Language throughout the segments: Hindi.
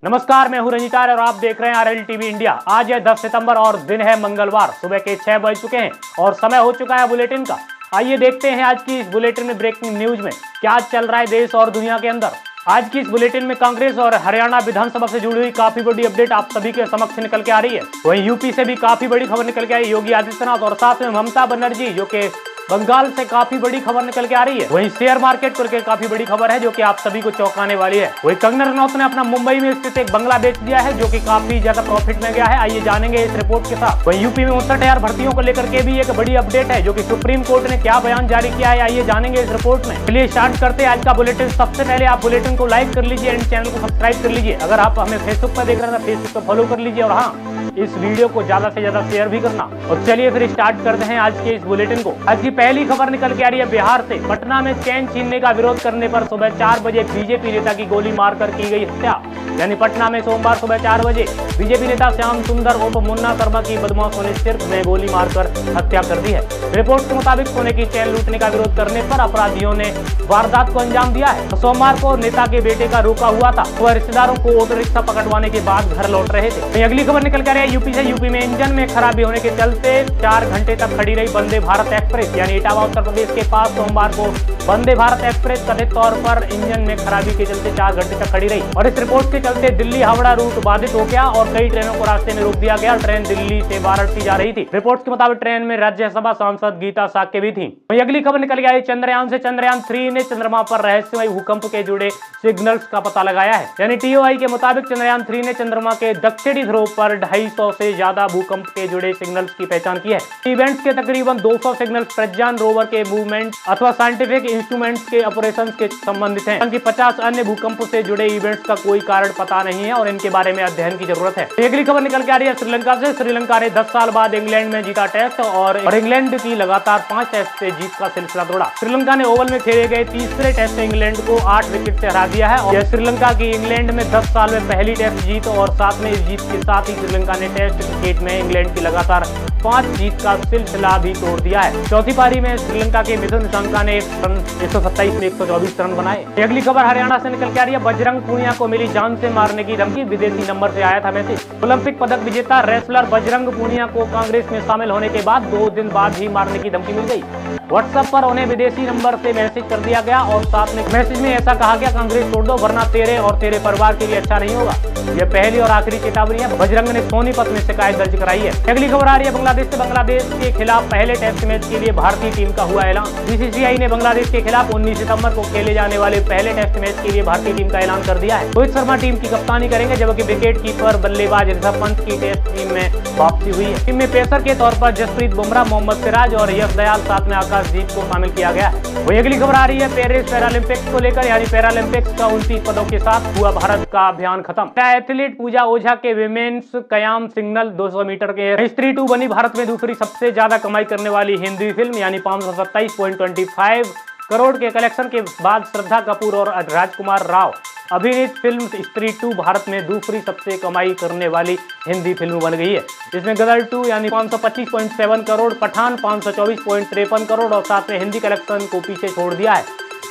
नमस्कार, मैं हूं रंजितार और आप देख रहे हैं आरएल टीवी इंडिया। आज है 10 सितंबर और दिन है मंगलवार। सुबह के 6 बज चुके हैं और समय हो चुका है बुलेटिन का। आइए देखते हैं आज की इस बुलेटिन में ब्रेकिंग न्यूज में क्या चल रहा है देश और दुनिया के अंदर। आज की इस बुलेटिन में कांग्रेस और हरियाणा विधानसभा से जुड़ी हुई काफी बड़ी अपडेट आप सभी के समक्ष निकल के आ रही है। वहीं यूपी से भी काफी बड़ी खबर निकल के आई योगी आदित्यनाथ और साथ में ममता बनर्जी जो कि बंगाल से काफी बड़ी खबर निकल के आ रही है। वहीं शेयर मार्केट को लेकर काफी बड़ी खबर है जो कि आप सभी को चौंकाने वाली है। वहीं कंगना रनौत ने अपना मुंबई में स्थित एक बंगला बेच दिया है जो कि काफी ज्यादा प्रॉफिट में गया है। आइए जानेंगे इस रिपोर्ट के साथ। वहीं यूपी में 59,000 भर्तियों को लेकर के भी एक बड़ी अपडेट है जो कि सुप्रीम कोर्ट ने क्या बयान जारी किया है, आइए जानेंगे इस रिपोर्ट में। चलिए स्टार्ट करते हैं आज का बुलेटिन। सबसे पहले आप बुलेटिन को लाइक कर लीजिए एंड चैनल को सब्सक्राइब कर लीजिए। अगर आप हमें फेसबुक पर देख रहे हैं तो फेसबुक पर फॉलो कर लीजिए और हाँ, इस वीडियो को ज्यादा से ज्यादा शेयर भी करना। और चलिए फिर स्टार्ट करते हैं आज के इस बुलेटिन को। आज की पहली खबर निकल के आ रही है बिहार से। पटना में चैन छीनने का विरोध करने पर सुबह 4 बजे बीजेपी नेता की गोली मारकर की गई हत्या। यानी पटना में सोमवार सुबह 4 बजे बीजेपी नेता श्याम सुंदर उर्फ मुन्ना शर्मा की बदमाशों ने सिर्फ में गोली मारकर हत्या कर दी है। रिपोर्ट के मुताबिक सोने की चैन लूटने का विरोध करने पर अपराधियों ने वारदात को अंजाम दिया है। सोमवार को नेता के बेटे का रोका हुआ था। वह रिश्तेदारों को ऑटो रिक्शा पकड़वाने के बाद घर लौट रहे थे। अगली खबर निकल कर यूपी से। यूपी में इंजन में खराबी होने के चलते 4 घंटे तक खड़ी रही वंदे भारत एक्सप्रेस। यानी इटावा उत्तर प्रदेश के पास सोमवार को वंदे भारत एक्सप्रेस कथित तौर पर इंजन में खराबी के चलते 4 घंटे तक खड़ी रही और इस रिपोर्ट के चलते दिल्ली हावड़ा रूट बाधित हो गया और कई ट्रेनों को रास्ते में रोक दिया गया। ट्रेन दिल्ली से वाराणसी जा रही थी। रिपोर्ट के मुताबिक ट्रेन में राज्यसभा सांसद गीता साक्य भी थी। वहीं अगली खबर निकल गई चंद्रयान से। चंद्रयान 3 ने चंद्रमा पर रहस्यमय भूकंप के जुड़े सिग्नल्स का पता लगाया है। यानी टीओआई के मुताबिक चंद्रयान 3 ने चंद्रमा के दक्षिणी ध्रुव पर 250 से ज्यादा भूकंप के जुड़े सिग्नल्स की पहचान की है। इवेंट्स के तकरीबन 200 सिग्नल्स प्रज्ञान रोवर के मूवमेंट अथवा साइंटिफिक इंस्ट्रूमेंट्स के ऑपरेशंस के संबंधित हैं। हालांकि 50 अन्य भूकंप से जुड़े इवेंट्स का कोई कारण पता नहीं है और इनके बारे में अध्ययन की जरूरत है। अगली खबर निकल के आ रही है श्रीलंका से। श्रीलंका ने 10 साल बाद इंग्लैंड में जीता टेस्ट और इंग्लैंड की लगातार 5 टेस्ट से जीत का सिलसिला तोड़ा। श्रीलंका ने ओवल में खेले गए तीसरे टेस्ट में इंग्लैंड को 8 विकेट से हरा दिया है और श्रीलंका की इंग्लैंड में 10 साल में पहली टेस्ट जीत और साथ में इस जीत के साथ ही श्रीलंका ने टेस्ट क्रिकेट में इंग्लैंड की लगातार 5 जीत का सिलसिला भी तोड़ दिया है। चौथी पारी में श्रीलंका के मिथुन संका ने 127 में 124 रन बनाए। अगली खबर हरियाणा से निकल के आ रही है। बजरंग पूनिया को मिली जान से मारने की धमकी। विदेशी नंबर से आया था मैसेज। ओलंपिक पदक विजेता रेसलर बजरंग पूनिया को कांग्रेस में शामिल होने के बाद 2 दिन बाद ही मारने की धमकी मिल गई। व्हाट्सएप पर उन्हें विदेशी नंबर से मैसेज कर दिया गया और साथ में मैसेज में ऐसा कहा गया, कांग्रेस छोड़ दो वरना तेरे और तेरे परिवार के लिए अच्छा नहीं होगा। यह पहली और आखिरी चेतावनी है। बजरंग ने सोनीपत में शिकायत दर्ज कराई है। अगली खबर आ रही है बांग्लादेश से। बांग्लादेश के खिलाफ पहले टेस्ट मैच के लिए भारतीय टीम का हुआ ऐलान। बीसीसीआई ने बांग्लादेश के खिलाफ 19 सितंबर को खेले जाने वाले पहले टेस्ट मैच के लिए भारतीय टीम का ऐलान कर दिया है। रोहित शर्मा टीम की कप्तानी करेंगे जबकि विकेट कीपर बल्लेबाज ऋषभ पंत की टेस्ट टीम में वापसी हुई है। टीम में पेसर के तौर पर जसप्रीत बुमराह, मोहम्मद सिराज और यश दयाल साथ में आकाशदीप को शामिल किया गया है। वही अगली खबर आ रही है पेरिस पैरालंपिक्स को लेकर। यानी पैरालंपिक्स का 29 पदों के साथ हुआ भारत का अभियान खत्म। एथलीट पूजा ओझा के विमेन्स कयाम सिग्नल 200 मीटर के स्त्री 2 बनी भारत में दूसरी सबसे ज्यादा कमाई करने वाली हिंदी फिल्म। यानी 527.25 करोड़ के कलेक्शन के बाद श्रद्धा कपूर और राजकुमार राव अभिनीत फिल्म स्त्री 2 भारत में दूसरी सबसे कमाई करने वाली हिंदी फिल्म बन गई है। इसमें गदर 2 यानी 525.7 करोड़, पठान 524.53 करोड़ और साथ में हिंदी कलेक्शन को पीछे छोड़ दिया है।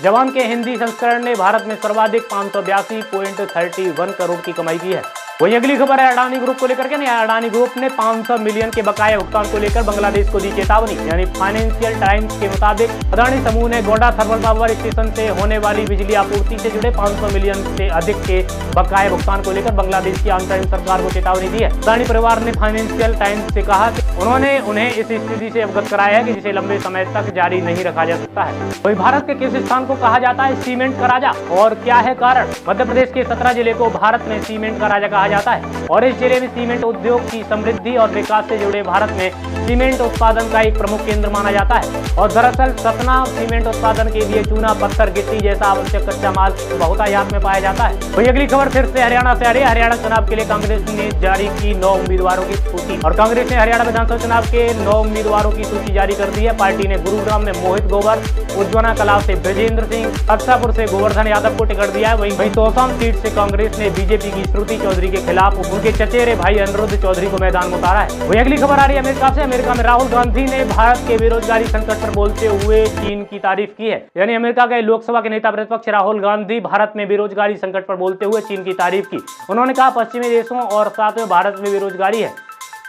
जवान के हिंदी संस्करण ने भारत में सर्वाधिक 582.31 करोड़ की कमाई की है। वही अगली खबर है अडानी ग्रुप को लेकर के। अडानी ग्रुप ने 500 मिलियन के बकाये भुगतान को लेकर बांग्लादेश को दी चेतावनी। यानी फाइनेंशियल टाइम्स के मुताबिक अडानी समूह ने गोडा थर्मल पावर स्टेशन से होने वाली बिजली आपूर्ति से जुड़े 500 मिलियन से अधिक के बकाये भुगतान को लेकर बांग्लादेश की अंतरिम सरकार को चेतावनी दी है। अडानी परिवार ने फाइनेंशियल टाइम्स से कहा कि उन्होंने उन्हें इस स्थिति से अवगत कराया है कि जिसे लंबे समय तक जारी नहीं रखा जा सकता है। वही भारत के किस स्थान को कहा जाता है सीमेंट का राजा और क्या है कारण? मध्य प्रदेश के 17 जिले को भारत में सीमेंट का राजा कहा जाता है और इस जिले में सीमेंट उद्योग की समृद्धि और विकास से जुड़े भारत में सीमेंट उत्पादन का एक प्रमुख केंद्र माना जाता है। और दरअसल सतना सीमेंट उत्पादन के लिए चूना, पत्थर, गिट्टी जैसा आवश्यक कच्चा माल बहुतायत में पाया जाता है। वही अगली खबर फिर से हरियाणा से आ रही है। हरियाणा चुनाव के लिए कांग्रेस ने जारी की 9 उम्मीदवारों की सूची और कांग्रेस ने हरियाणा विधानसभा चुनाव के 9 उम्मीदवारों की सूची जारी कर दी है। पार्टी ने गुरुग्राम में मोहित गोवर, उज्जवला कला से ब्रजेंद्र सिंह, अक्षापुर से गोवर्धन यादव को टिकट दिया है। वहीं तोसाम सीट से कांग्रेस ने बीजेपी की श्रुति चौधरी के के खिलाफ उनके चचेरे भाई अनिरुद्ध चौधरी को मैदान में उतारा है। वही अगली खबर आ रही है अमेरिका से। अमेरिका में राहुल गांधी ने भारत के बेरोजगारी संकट पर बोलते हुए चीन की तारीफ की है। यानी अमेरिका के लोकसभा के नेता प्रतिपक्ष राहुल गांधी भारत में बेरोजगारी संकट पर बोलते हुए चीन की तारीफ की। उन्होंने कहा पश्चिमी देशों और साथ में भारत में बेरोजगारी है,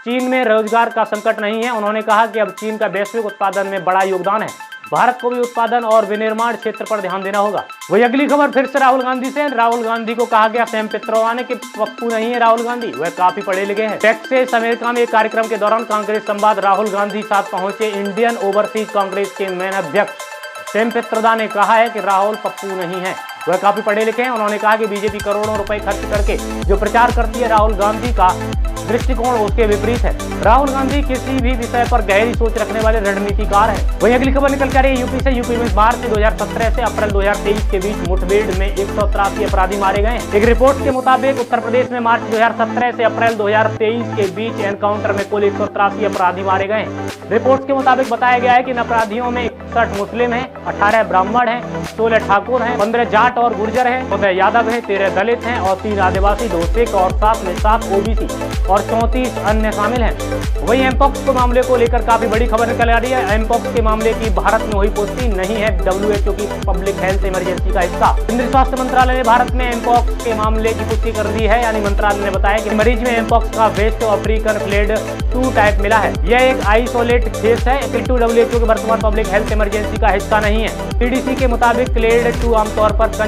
चीन में रोजगार का संकट नहीं है। उन्होंने कहा कि अब चीन का वैश्विक उत्पादन में बड़ा योगदान है, भारत को भी उत्पादन और विनिर्माण क्षेत्र पर ध्यान देना होगा। वही अगली खबर फिर से राहुल गांधी से। राहुल गांधी को कहा गया सैम पित्रोदा के पप्पू नहीं है राहुल गांधी, वह काफी पढ़े लिखे हैं। टेक्सास अमेरिका में एक कार्यक्रम के दौरान कांग्रेस संवाद राहुल गांधी साथ पहुंचे इंडियन ओवरसीज कांग्रेस के मेन अध्यक्ष सैम पित्रोदा ने कहा है कि राहुल पप्पू नहीं है, वह काफी पढ़े लिखे हैं। उन्होंने कहा कि बीजेपी करोड़ों रुपए खर्च करके जो प्रचार करती है, राहुल गांधी का दृष्टिकोण उसके विपरीत है। राहुल गांधी किसी भी विषय पर गहरी सोच रखने वाले रणनीतिकार हैं। वहीं अगली खबर निकल कर यूपी से। यूपी में मार्च 2017 से अप्रैल 2023 के बीच मुठभेड़ में 183 अपराधी मारे गए। एक रिपोर्ट के मुताबिक उत्तर प्रदेश में मार्च 2017 से अप्रैल 2023 के बीच एनकाउंटर में कुल 183 अपराधी मारे गए। रिपोर्ट के मुताबिक बताया गया है कि इन अपराधियों में 61 मुस्लिम हैं, 18 ब्राह्मण हैं, 16 ठाकुर हैं, 15 जाट और गुर्जर हैं, 15 यादव हैं, 13 दलित हैं और 3 आदिवासी, 2 सिख और 7 ओबीसी और 34 अन्य शामिल हैं। वहीं एमपॉक्स के मामले को लेकर काफी बड़ी खबर निकल आ रही है। एमपॉक्स के मामले की भारत में हुई पुष्टि नहीं है WHO की पब्लिक हेल्थ इमरजेंसी का हिस्सा। केंद्रीय स्वास्थ्य मंत्रालय ने भारत में एमपॉक्स के मामले की पुष्टि कर दी है। यानी मंत्रालय ने बताया कि मरीज में एमपॉक्स का वेस्ट अफ्रीकन फ्लेड 2 टाइप मिला है। यह एक आइसोलेट केस है, किंतु WHO के वर्तमान पब्लिक हेल्थ इमरजेंसी का हिस्सा नहीं है। CDC के मुताबिक क्लेड 2 आमतौर पर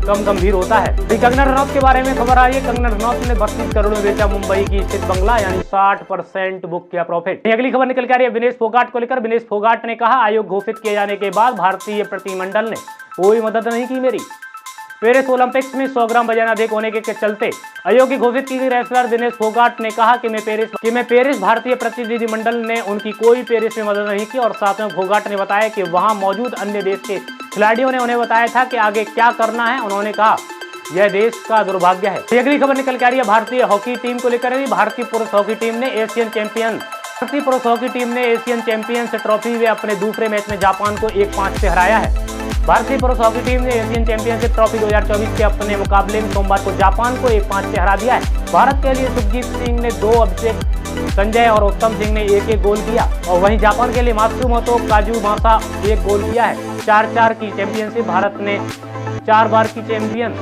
कम गंभीर होता है। कंगना रनौत के बारे में खबर आ रही है। कंगना रनौत ने 32 करोड़ में बेचा मुंबई की स्थित बंगला, यानी 60% बुक किया प्रॉफिट। अगली खबर निकल के आ रही है विनेश फोगाट को लेकर। विनेश फोगाट ने कहा आयोग घोषित किए जाने के बाद भारतीय प्रतिनिधिमंडल ने कोई मदद नहीं की मेरी। पेरिस ओलंपिक्स में 100 ग्राम वजन अधिक होने के चलते आयोग की घोषित की गई रेसलर विनेश फोगाट ने कहा कि मैं पेरिस भारतीय प्रतिनिधिमंडल ने उनकी कोई पेरिस में मदद नहीं की। और साथ में फोगाट ने बताया कि वहां मौजूद अन्य देश के खिलाड़ियों ने उन्हें बताया था कि आगे क्या करना है। उन्होंने कहा यह देश का दुर्भाग्य है। अगली खबर निकल के आ रही है भारतीय हॉकी टीम को लेकर। भारतीय पुरुष हॉकी टीम ने एशियन चैंपियंस ट्रॉफी में अपने दूसरे मैच में जापान को 1-5 से हराया है। भारतीय पुरुष हॉकी टीम ने एशियन चैंपियनशिप ट्रॉफी 2024 के अपने मुकाबले में सोमवार को जापान को 1-5 से हरा दिया है। भारत के लिए सुखजीत सिंह ने 2, अभिषेक संजय और उत्तम सिंह ने 1-1 गोल किया और वहीं जापान के लिए मात्सुमोतो काजुमासा 1 गोल किया है। 4-4 की चैंपियनशिप भारत ने 4 बार की चैंपियन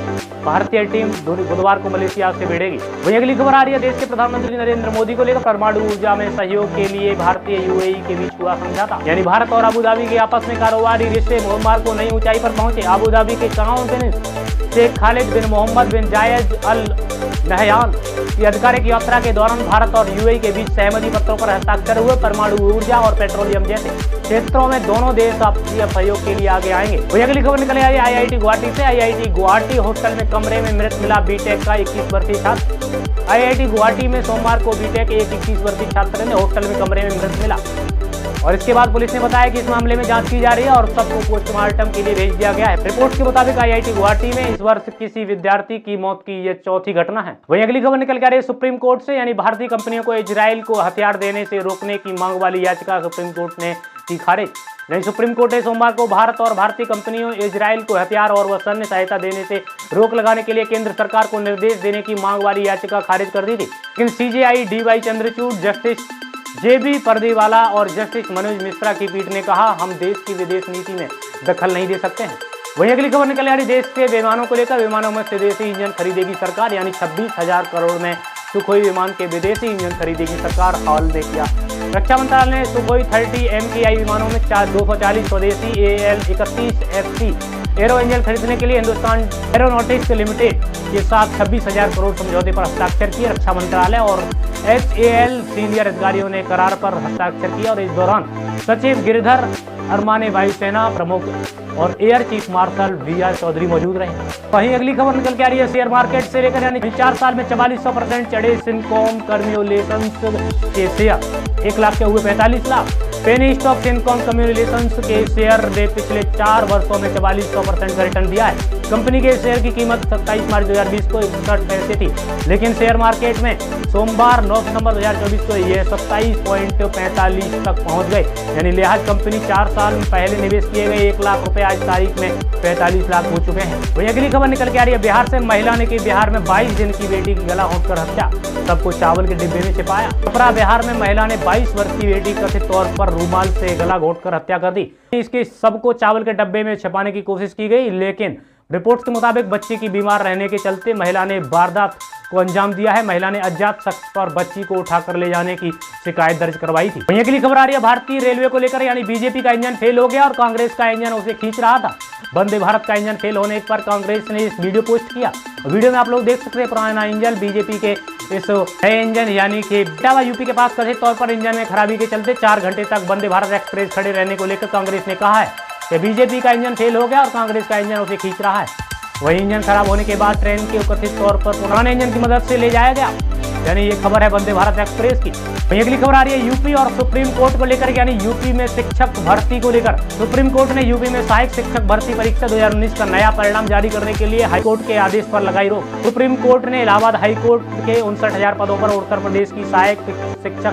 भारतीय टीम बुधवार को मलेशिया से भिड़ेगी। वहीं अगली खबर आ रही है देश के प्रधानमंत्री नरेंद्र मोदी को लेकर। परमाणु ऊर्जा में सहयोग के लिए भारतीय UAE के बीच हुआ समझौता। यानी भारत और अबू धाबी के आपस में कारोबारी रिश्ते सोमवार को नई ऊंचाई पर पहुंचे। अबू धाबी के क्राउन प्रिंस शेख खालिद बिन मोहम्मद बिन जायद अल नहयान की आधिकारिक यात्रा के दौरान भारत और UAE के बीच सहमति पत्रों पर हस्ताक्षर हुए। परमाणु ऊर्जा और पेट्रोलियम जैसे क्षेत्रों में दोनों देश आपसी सहयोग के लिए आगे आएंगे। वही अगली खबर निकल आई है IIT गुवाहाटी से। IIT गुवाहाटी हॉस्टल में कमरे में मृत मिला बीटेक का 21 वर्षीय छात्र। IIT गुवाहाटी में सोमवार को बीटेक एक 21 वर्षीय छात्र ने हॉस्टल में कमरे में मृत मिला और इसके बाद पुलिस ने बताया कि इस मामले में जांच की जा रही है और सबको पोस्टमार्टम के लिए भेज दिया गया है। रिपोर्ट के मुताबिक IIT गुवाहाटी में इस वर्ष किसी विद्यार्थी की मौत की यह चौथी घटना है। वहीं अगली खबर निकल के आ रही है सुप्रीम कोर्ट से। यानी भारतीय कंपनियों को इजराइल को हथियार देने से रोकने की मांग वाली याचिका सुप्रीम कोर्ट ने की खारिज। नहीं, सुप्रीम कोर्ट ने सोमवार को भारत और भारतीय कंपनियों इजराइल को हथियार और व सैन्य सहायता देने से रोक लगाने के लिए केंद्र सरकार को निर्देश देने की मांग वाली याचिका खारिज कर दी थी। लेकिन CJI DY Chandrachud, justice JB Pardiwala और जस्टिस मनोज मिश्रा की पीठ ने कहा हम देश की विदेश नीति में दखल नहीं दे सकते हैं। वहीं अगली खबर निकल आ रही देश के विमानों को लेकर। विमानों में स्वदेशी इंजन खरीदेगी सरकार। यानी 26,000 करोड़ में सुखोई विमान के विदेशी इंजन खरीदेगी सरकार, हाल दे किया। रक्षा मंत्रालय ने सुखोई 30 MKI विमानों में 240 स्वदेशी AL-31 FC एरो इंजन खरीदने के लिए हिंदुस्तान एरोनॉटिक्स लिमिटेड के साथ 26,000 करोड़ समझौते पर हस्ताक्षर किए। रक्षा मंत्रालय और HAL सीनियर अधिकारियों ने करार पर हस्ताक्षर किया और इस दौरान सचिव गिरिधर अरमाने, वायुसेना प्रमुख और air chief marshal VR Chaudhari मौजूद रहे। वहीं अगली खबर निकल के आ रही है शेयर मार्केट से लेकर। यानी 4 साल में 4400% चढ़े सिनकॉम कम्युनिकेशंस के शेयर, 1 लाख के हुए 45 lakh. Penny stock Syncom communications के शेयर ने पिछले 4 वर्षों में 4400% का रिटर्न दिया है। कंपनी के शेयर की कीमत 27 मार्च 2020 को 61 पैसे थी, लेकिन शेयर मार्केट में सोमवार 9 सितंबर 2024 को यह 27.45 तक पहुंच गए। यानी लिहाज कंपनी 4 साल पहले निवेश किए गए 1 लाख रुपए आज तारीख में 45 लाख हो चुके हैं। वही अगली खबर निकल के आ रही है बिहार से। महिला ने की बिहार में 22 दिन की बेटी की गला घोंटकर हत्या, सबको चावल के डिब्बे में छिपाया। छपरा बिहार में महिला ने 22 वर्ष की बेटी कथित तौर पर रूमाल से गला घोंटकर हत्या कर दी। इसके सबको चावल के डब्बे में छिपाने की कोशिश की गई, लेकिन रिपोर्ट्स के मुताबिक बच्ची की बीमार रहने के चलते महिला ने वारदात को अंजाम दिया है। महिला ने अज्ञात शख्स पर बच्ची को उठाकर ले जाने की शिकायत दर्ज करवाई थी। वहीं अगली खबर आ रही है भारतीय रेलवे को लेकर, यानी बीजेपी का इंजन फेल हो गया और कांग्रेस का इंजन उसे खींच रहा था। वंदे भारत का इंजन फेल होने पर कांग्रेस ने इस वीडियो पोस्ट किया। वीडियो में आप लोग देख सकते हैं पुराना इंजन बीजेपी के इस नए इंजन यानी कि यूपी के पास कथित तौर पर इंजन में खराबी के चलते 4 घंटे तक वंदे भारत एक्सप्रेस खड़े रहने को लेकर कांग्रेस ने कहा है कि बीजेपी का इंजन फेल हो गया और कांग्रेस का इंजन उसे खींच रहा है। वही इंजन खराब होने के बाद ट्रेन के कथित तौर पर पुराने इंजन की मदद से ले जाया गया, यानी ये खबर है वंदे भारत एक्सप्रेस की। वहीं अगली खबर आ रही है यूपी और सुप्रीम कोर्ट को लेकर, यानी यूपी में शिक्षक भर्ती को लेकर। सुप्रीम कोर्ट ने यूपी में सहायक शिक्षक भर्ती परीक्षा 2019 का नया परिणाम जारी करने के लिए हाईकोर्ट के आदेश पर लगाई रोक। सुप्रीम कोर्ट ने इलाहाबाद हाईकोर्ट के 59,000 पदों पर उत्तर प्रदेश की सहायक शिक्षक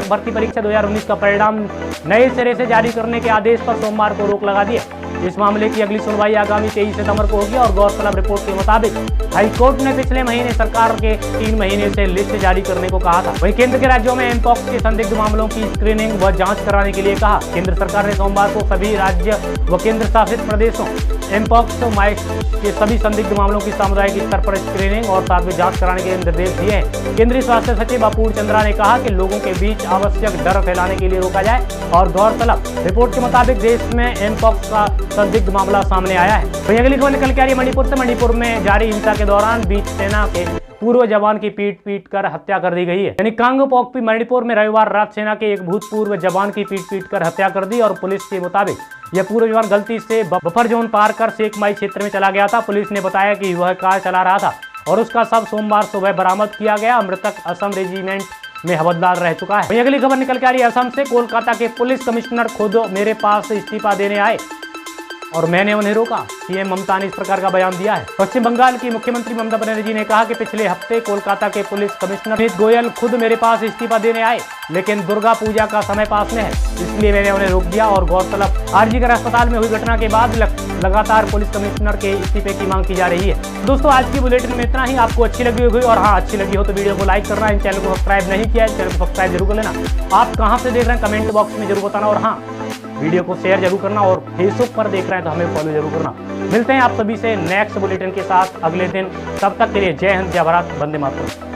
भर्ती परीक्षा 2019 का परिणाम नए सिरे से जारी करने के आदेश पर सोमवार को रोक लगा दी है। इस मामले की अगली सुनवाई आगामी 23 सितंबर को होगी और गौरतलब रिपोर्ट के मुताबिक हाईकोर्ट ने पिछले महीने सरकार के 3 महीने से लिस्ट जारी करने को कहा था। वहीं केंद्र के राज्यों में एमपॉक्स के संदिग्ध मामलों की स्क्रीनिंग व जांच कराने के लिए कहा। केंद्र सरकार ने सोमवार को सभी राज्य व केंद्र शासित प्रदेशों एमपॉक्स के सभी संदिग्ध मामलों की सामुदायिक स्तर पर स्क्रीनिंग और साथ में जांच कराने के निर्देश दिए हैं। केंद्रीय स्वास्थ्य सचिव अपूर्व चंद्रा ने कहा कि लोगों के बीच आवश्यक डर फैलाने के लिए रोका जाए और गौरतलब रिपोर्ट के मुताबिक देश में एमपॉक्स का संदिग्ध मामला सामने आया है। वहीं अगली खबर निकल के आ रही है मणिपुर से। मणिपुर में जारी हिंसा के दौरान बीच सेना के पूर्व जवान की पीट कर हत्या कर दी गई है। यानी कांगपोकपी मणिपुर में रविवार रात सेना के एक भूतपूर्व जवान की पीट कर हत्या कर दी और पुलिस के मुताबिक यह पूर्व जवान गलती से बफर जोन पार कर सेकमाई क्षेत्र में चला गया था। पुलिस ने बताया कि वह कार चला रहा था और उसका शव सोमवार सुबह बरामद किया गया। मृतक असम रेजिमेंट में हवलदार रह चुका है। वहीं अगली खबर निकल के आ रही है असम से। कोलकाता के पुलिस कमिश्नर खुद मेरे पास इस्तीफा देने आए और मैंने उन्हें रोका। सीएम ममता ने इस प्रकार का बयान दिया है। पश्चिम बंगाल की मुख्यमंत्री ममता बनर्जी ने कहा कि पिछले हफ्ते कोलकाता के पुलिस कमिश्नर अमित गोयल खुद मेरे पास इस्तीफा देने आए, लेकिन दुर्गा पूजा का समय पास में है, इसलिए मैंने उन्हें रोक दिया। और गौरतलब आरजीकर अस्पताल में हुई घटना के बाद लगातार पुलिस कमिश्नर के इस्तीफे की मांग की जा रही है। दोस्तों आज की बुलेटिन में इतना ही। आपको अच्छी लगी होगी और हाँ अच्छी लगी हो तो वीडियो को लाइक करना, इन चैनल को सब्सक्राइब नहीं किया है चैनल को सब्सक्राइब जरूर कर लेना। आप कहाँ से देख रहे हैं कमेंट बॉक्स में जरूर बताना और हाँ वीडियो को शेयर जरूर करना और फेसबुक पर देख रहे हैं तो हमें फॉलो जरूर करना। मिलते हैं आप सभी से नेक्स्ट बुलेटिन के साथ अगले दिन। तब तक के लिए जय हिंद, जय भारत, वंदे मातरम।